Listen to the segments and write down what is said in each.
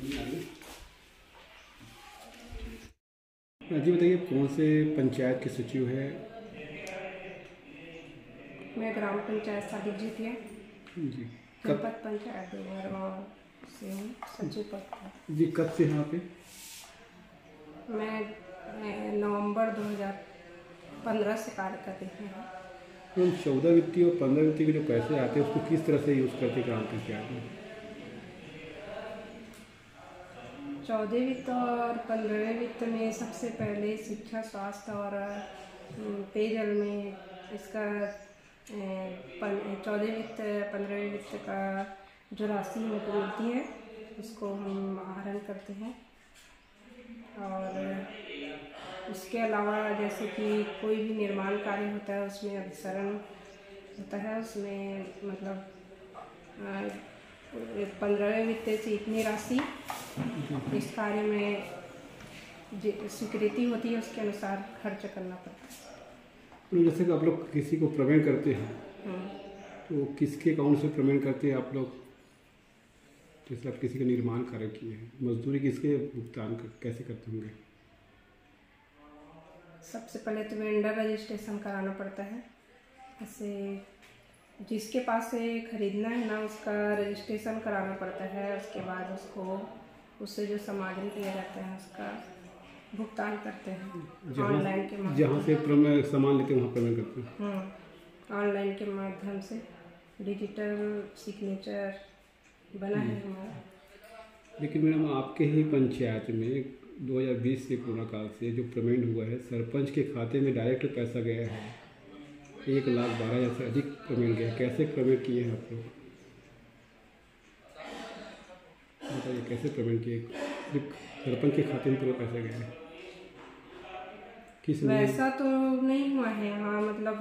जी बताइए, कौन से पंचायत के सचिव है? मैं ग्राम पंचायत सालिक जितिया जी जनपद पंचायत देवघर गाँव से हूँ, सचिव पद पर। जी कब से यहाँ पे? मैं नवंबर 2015 से कार्य कर रही हूँ। तो 14 वित्तीय और 15 वित्तीय के जो पैसे आते हैं उसको किस तरह से यूज़ करते ग्राम पंचायत में? 14 वित्त और 15 वित्त में सबसे पहले शिक्षा, स्वास्थ्य और पेयजल में इसका 14 वित्त 15 वित्त का जो राशि हमको मिलती है उसको हम आहरण करते हैं। और उसके अलावा जैसे कि कोई भी निर्माण कार्य होता है उसमें अभिसरण होता है, उसमें मतलब 15 वित्त से इतनी राशि इस कार्य में स्वीकृति होती है, उसके अनुसार खर्च करना पड़ता है। तो जैसे कि आप लोग किसी को पेमेंट करते हैं तो किसके अकाउंट से पेमेंट करते हैं आप लोग? जैसे आप किसी का निर्माण कार्य किए हैं, मजदूरी किसके भुगतान कैसे करते होंगे? सबसे पहले तो वेंडर रजिस्ट्रेशन कराना पड़ता है। जैसे जिसके पास से खरीदना है ना उसका रजिस्ट्रेशन कराना पड़ता है। उसके बाद उससे जो सामग्री दिया जाता है उसका भुगतान करते हैं ऑनलाइन के माध्यम। जहाँ से सामान लेते हैं वहाँ पेमेंट करते हैं ऑनलाइन के माध्यम से। डिजिटल सिग्नेचर बना है हमारा। लेकिन मैडम, आपके ही पंचायत में 2020 से कोरोना काल से जो पेमेंट हुआ है, सरपंच के खाते में डायरेक्ट पैसा गया है। 1,12,000 से अधिक पेमेंट गया। कैसे पेमेंट किए हैं आप लोग? बताइए कैसे पेमेंट किए? सरपंच के खाते में पूरा पैसा गया है। किस वैसा तो नहीं हुआ है। हाँ, मतलब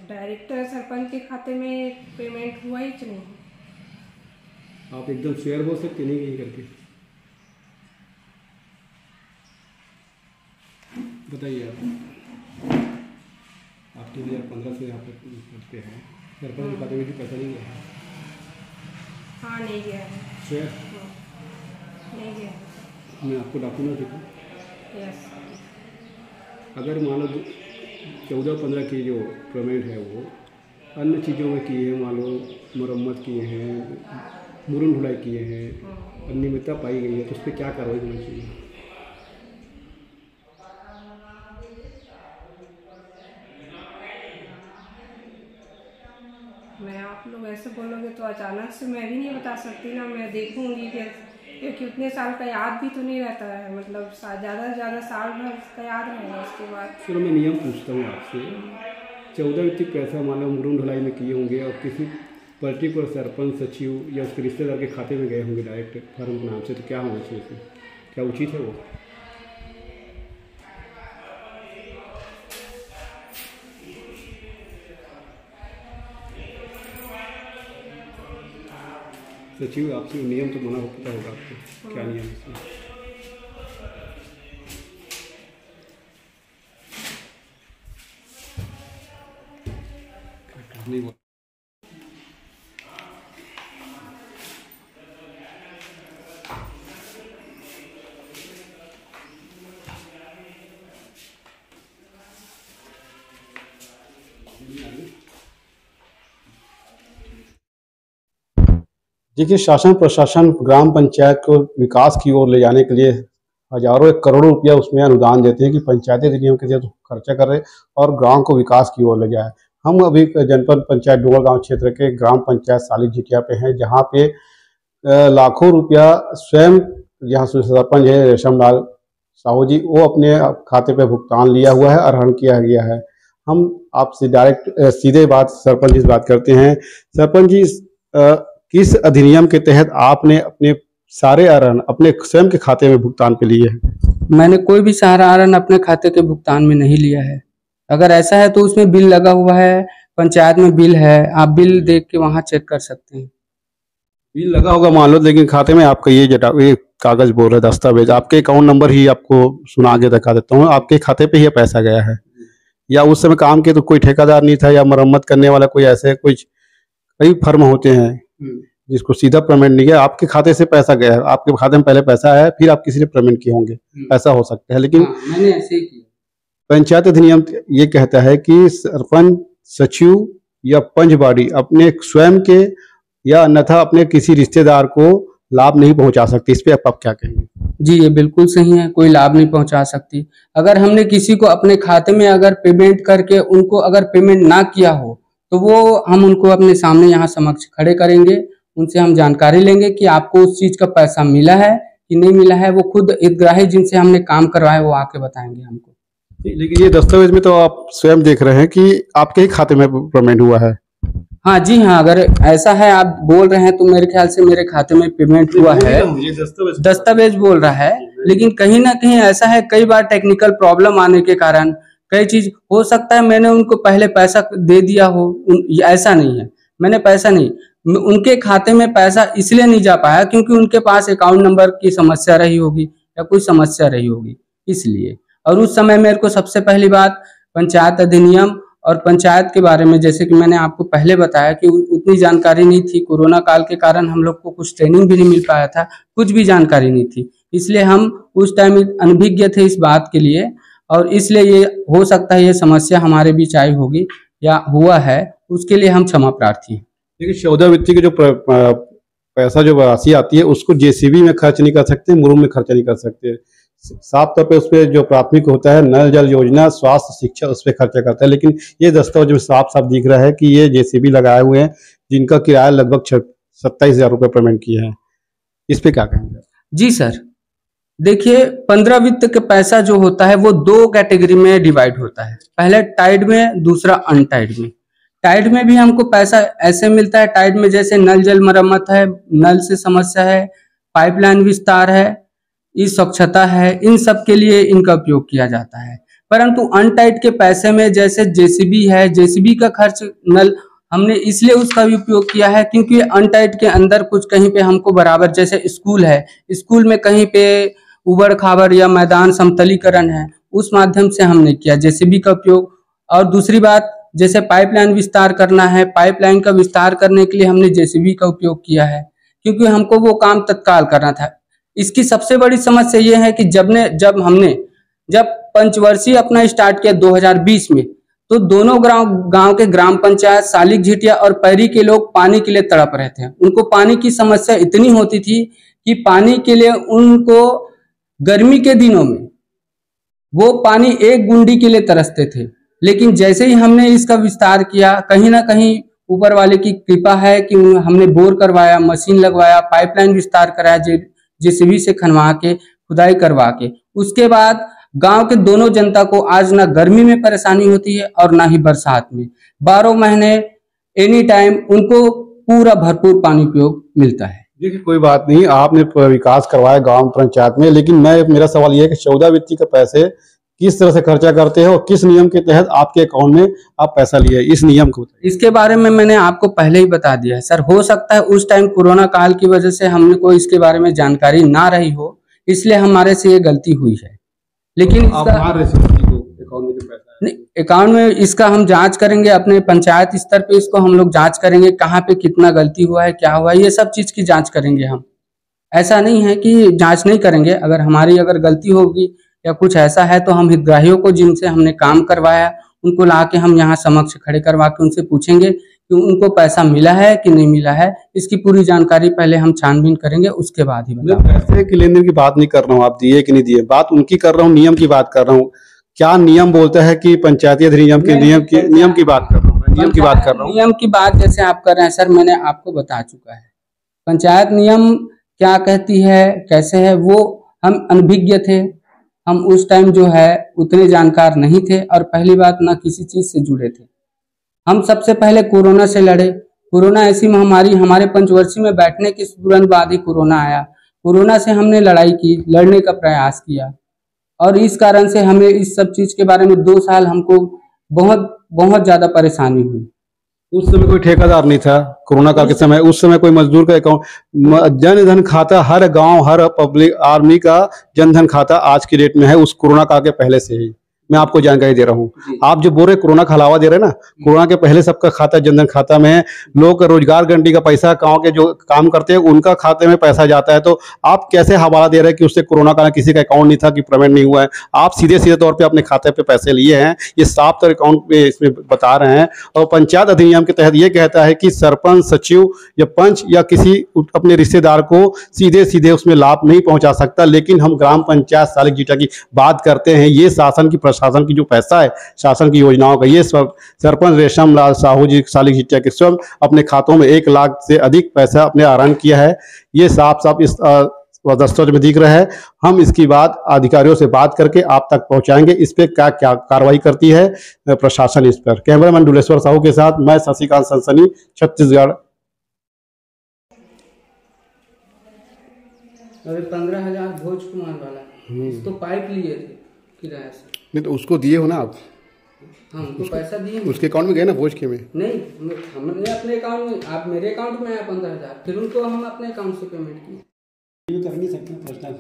डायरेक्ट सरपंच के खाते में पेमेंट हुआ ही नहीं। आप एकदम शेयर हो सकते नहीं कहीं करके? बताइए आप 2015 से यहाँ पर करते हैं, सरपंच के खाते में भी पैसा नहीं गया है? हाँ, नहीं गया है। शेयर नहीं गया है। मैं आपको डॉक्यूमेंट दिखाऊँ? यस। अगर मान लो 14-15 की जो पेमेंट है वो अन्य चीज़ों में किए हैं, मान लो मरम्मत किए हैं, मुरन ढुलाई किए हैं, अनियमितता पाई गई है, तो उस पर क्या कार्रवाई होनी चाहिए? मैं आप लोग ऐसे बोलोगे तो अचानक से मैं भी नहीं बता सकती ना। मैं देखूंगी क्योंकि उतने साल का याद भी तो नहीं रहता है। मतलब ज़्यादा से ज़्यादा साल भर का याद रहेगा उसके बाद। चलो मैं नियम पूछता हूँ आपसे। 14 वित्तीय पैसा मान लो मुरन ढुलाई में किए होंगे और किसी पर्टिकुलर सरपंच, सचिव या उसके रिश्तेदार के खाते में गए होंगे डायरेक्ट फर्म के नाम से, तो क्या होना चाहिए इसमें? क्या उचित है वो? सचिव आपसे नियम तो मना होता होगा आपको, क्या नियम है इसमें? देखिए, शासन प्रशासन ग्राम पंचायत को विकास की ओर ले जाने के लिए हजारों करोड़ों रुपया उसमें अनुदान देते हैं कि पंचायती नियम के तहत खर्चा करें और गांव को विकास की ओर ले जाए। हम अभी जनपद पंचायत डोगरगांव क्षेत्र के ग्राम पंचायत सालिक जितिया पे हैं, जहां पे लाखों रुपया स्वयं यहाँ सरपंच है रेशम लाल साहू जी, वो अपने खाते पे भुगतान लिया हुआ है, अर्हण किया गया है। हम आपसे डायरेक्ट सीधे बात सरपंच जी से बात करते हैं। सरपंच जी, किस अधिनियम के तहत आपने अपने सारे अर्हण अपने स्वयं के खाते में भुगतान पे लिए हैं? मैंने कोई भी सहारा अर्हण अपने खाते के भुगतान में नहीं लिया है। अगर ऐसा है तो उसमें बिल लगा हुआ है, पंचायत में बिल है, आप बिल देख के वहाँ चेक कर सकते हैं। बिल लगा होगा मान लो, लेकिन खाते में आपका ये कागज बोल रहे दस्तावेज, आपके अकाउंट नंबर ही आपको सुना के दिखा देता हूँ, आपके खाते पे ही पैसा गया है। या उस समय काम के तो कोई ठेकेदार नहीं था या मरम्मत करने वाला कोई, ऐसे कुछ कई फर्म होते हैं जिसको सीधा पेमेंट नहीं गया, आपके खाते से पैसा गया है, आपके खाते में पहले पैसा आया, फिर आप किसी ने पेमेंट किए होंगे, ऐसा हो सकता है। लेकिन मैंने ऐसे ही किया। पंचायत अधिनियम ये कहता है कि सरपंच, सचिव या पंच बॉडी अपने स्वयं के या अन्यथा अपने किसी रिश्तेदार को लाभ नहीं पहुंचा सकती। इस पे आप क्या कहेंगे? जी, ये बिल्कुल सही है, कोई लाभ नहीं पहुंचा सकती। अगर हमने किसी को अपने खाते में अगर पेमेंट करके उनको अगर पेमेंट ना किया हो, तो वो हम उनको अपने सामने यहाँ समक्ष खड़े करेंगे, उनसे हम जानकारी लेंगे कि आपको उस चीज का पैसा मिला है कि नहीं मिला है। वो खुद हितग्राही जिनसे हमने काम करवाया वो आके बताएंगे हमको। लेकिन ये दस्तावेज में तो आप स्वयं देख रहे हैं कि आपके ही खाते में पेमेंट हुआ है। हाँ जी हाँ, अगर ऐसा है आप बोल रहे हैं तो मेरे ख्याल से मेरे खाते में पेमेंट हुआ है, ये दस्तावेज बोल रहा है। लेकिन कहीं ना कहीं ऐसा है, कई बार टेक्निकल प्रॉब्लम आने के कारण कई चीज हो सकता है मैंने उनको पहले पैसा दे दिया हो, ऐसा नहीं है, मैंने पैसा नहीं, उनके खाते में पैसा इसलिए नहीं जा पाया क्योंकि उनके पास अकाउंट नंबर की समस्या रही होगी या कोई समस्या रही होगी, इसलिए। और उस समय मेरे को सबसे पहली बात पंचायत अधिनियम और पंचायत के बारे में, जैसे कि मैंने आपको पहले बताया कि उतनी जानकारी नहीं थी। कोरोना काल के कारण हम लोग को कुछ ट्रेनिंग भी नहीं मिल पाया था, कुछ भी जानकारी नहीं थी, इसलिए हम उस टाइम अनभिज्ञ थे इस बात के लिए। और इसलिए ये हो सकता है ये समस्या हमारे बीच आई होगी या हुआ है, उसके लिए हम क्षमा प्रार्थी हैं। देखिए, 14 वित्त की जो पैसा जो राशि आती है उसको जेसीबी में खर्च नहीं कर सकते, मुरुम में खर्च नहीं कर सकते। साफ तौर पे उस पर जो प्राथमिक होता है नल जल योजना, स्वास्थ्य, शिक्षा, उस पर खर्चा करता है। लेकिन ये दस्तावेज में साफ साफ दिख रहा है कि ये जेसीबी लगाए हुए हैं जिनका किराया लगभग 27,000 रुपये पेमेंट किया है। इस पे क्या कहेंगे? जी सर, देखिए 15 वित्त का पैसा जो होता है वो 2 कैटेगरी में डिवाइड होता है, पहले टाइड में, दूसरा अनटाइड में। टाइड में भी हमको पैसा ऐसे मिलता है, टाइड में जैसे नल जल मरम्मत है, नल से समस्या है, पाइपलाइन विस्तार है, इस स्वच्छता है, इन सब के लिए इनका उपयोग किया जाता है। परंतु अनटाइड के पैसे में जैसे जेसीबी है, जेसीबी का खर्च नल हमने इसलिए उसका भी उपयोग किया है क्योंकि अनटाइड के अंदर कुछ कहीं पे हमको बराबर, जैसे स्कूल है, स्कूल में कहीं पे उबड़ खाबड़ या मैदान समतलीकरण है, उस माध्यम से हमने किया जेसीबी का उपयोग। और दूसरी बात, जैसे पाइपलाइन विस्तार करना है, पाइपलाइन का विस्तार करने के लिए हमने जेसीबी का उपयोग किया है क्योंकि हमको वो काम तत्काल करना था। इसकी सबसे बड़ी समस्या ये है कि जब पंचवर्षीय अपना स्टार्ट किया 2020 में, तो दोनों गांव के ग्राम पंचायत सालिक झिटिया और पैरी के लोग पानी के लिए तड़प रहे थे। उनको पानी की समस्या इतनी होती थी कि पानी के लिए उनको गर्मी के दिनों में वो पानी एक गुंडी के लिए तरसते थे। लेकिन जैसे ही हमने इसका विस्तार किया, कहीं ना कहीं ऊपर वाले की कृपा है कि हमने बोर करवाया, मशीन लगवाया, पाइपलाइन विस्तार कराया, जेसीबी से खनवा के खुदाई करवा के, उसके बाद गांव के दोनों जनता को आज ना गर्मी में परेशानी होती है और ना ही बरसात में। 12 महीने एनी टाइम उनको पूरा भरपूर पानी उपयोग मिलता है। देखिए, कोई बात नहीं, आपने विकास करवाया गांव पंचायत में, लेकिन मेरा सवाल यह है कि 14 वित्त के पैसे किस तरह से खर्चा करते हैं और किस नियम के तहत आपके अकाउंट में आप पैसा लिए, इस नियम को इसके बारे में मैंने आपको पहले ही बता दिया है सर। हो सकता है उस टाइम कोरोना काल की वजह से हमने को इसके बारे में जानकारी ना रही हो, इसलिए हमारे से ये गलती हुई है। लेकिन अकाउंट में इसका हम जांच करेंगे, अपने पंचायत स्तर पे इसको हम लोग जांच करेंगे, कहाँ पे कितना गलती हुआ है, क्या हुआ है, ये सब चीज की जांच करेंगे हम। ऐसा नहीं है कि जांच नहीं करेंगे, अगर हमारी अगर गलती होगी या कुछ ऐसा है तो हम हितग्राहियों को जिनसे हमने काम करवाया उनको ला के हम यहाँ समक्ष खड़े करवा के उनसे पूछेंगे कि उनको पैसा मिला है कि नहीं मिला है। इसकी पूरी जानकारी पहले हम छानबीन करेंगे, उसके बाद ही बताएंगे। पैसे के लेन देन की बात नहीं कर रहा हूँ, आप दिए कि नहीं दिए, बात उनकी कर रहा हूँ, नियम की बात कर रहा हूँ। क्या नियम बोलता है कि पंचायती अधिनियम के नियम की बात कर रहा हूँ, नियम की बात कर रहा हूँ। नियम की बात जैसे आप कर रहे हैं सर, मैंने आपको बता चुका है पंचायत नियम क्या कहती है, कैसे है, वो हम अनभिज्ञ थे। हम उस टाइम जो है उतने जानकार नहीं थे और पहली बात ना किसी चीज से जुड़े थे। हम सबसे पहले कोरोना से लड़े। कोरोना ऐसी महामारी, हमारे पंचवर्षीय में बैठने के तुरंत बाद ही कोरोना आया। कोरोना से हमने लड़ाई की, लड़ने का प्रयास किया और इस कारण से हमें इस सब चीज के बारे में 2 साल हमको बहुत बहुत ज्यादा परेशानी हुई। उस समय कोई ठेकेदार नहीं था कोरोना काल के समय, उस समय कोई मजदूर का अकाउंट, जन धन खाता हर गांव, हर पब्लिक आर्मी का जन धन खाता आज की डेट में है, उस कोरोना काल के पहले से ही। मैं आपको जानकारी दे रहा हूँ। आप जो बोल रहे कोरोना का हलावा दे रहे हैं ना, कोरोना के पहले सबका खाता जनधन खाता में है, लोग रोजगार गारंटी का पैसा गाँव के जो काम करते हैं उनका खाते में पैसा जाता है, तो आप कैसे हवाला दे रहे हैं कि उससे कोरोना का किसी का अकाउंट नहीं था कि पेमेंट नहीं हुआ है? आप सीधे सीधे तौर पे अपने खाते पे पैसे लिए हैं, ये साफ तौर अकाउंट पे इसमें बता रहे हैं। और पंचायत अधिनियम के तहत ये कहता है कि सरपंच, सचिव या पंच या किसी अपने रिश्तेदार को सीधे सीधे उसमें लाभ नहीं पहुंचा सकता। लेकिन हम ग्राम पंचायत सालिक जीटा की बात करते हैं, ये शासन की प्रशासन की जो पैसा है शासन की योजनाओं का, ये सरपंच रेशम लाल साहू जी सालिक जीटा के स्वयं अपने खातों में 1 लाख से अधिक पैसा अपने आहरण किया है। ये साफ साफ इस दस्तावेज में दिख रहा है। हम इसकी बात अधिकारियों से बात करके आप तक पहुंचाएंगे, इस पे क्या क्या कार्रवाई करती है प्रशासन इस पर। कैमरामैन डुलेश्वर साहू के साथ मैं शशिकांत सनसनी, छत्तीसगढ़। अरे 15,000 भोज कुमार वाला, इसको पाइप लिए थे किराए से। नहीं तो उसको दिए हो ना आप? हाँ, उनको पैसा दिए। उसके अकाउंट में गए ना भोज के में? नहीं, हमने अपने अकाउंट में, आप मेरे अकाउंट में आया 15,000, फिर उनको हम अपने अकाउंट से पेमेंट किए। ये कर नहीं सकते प्रश्न।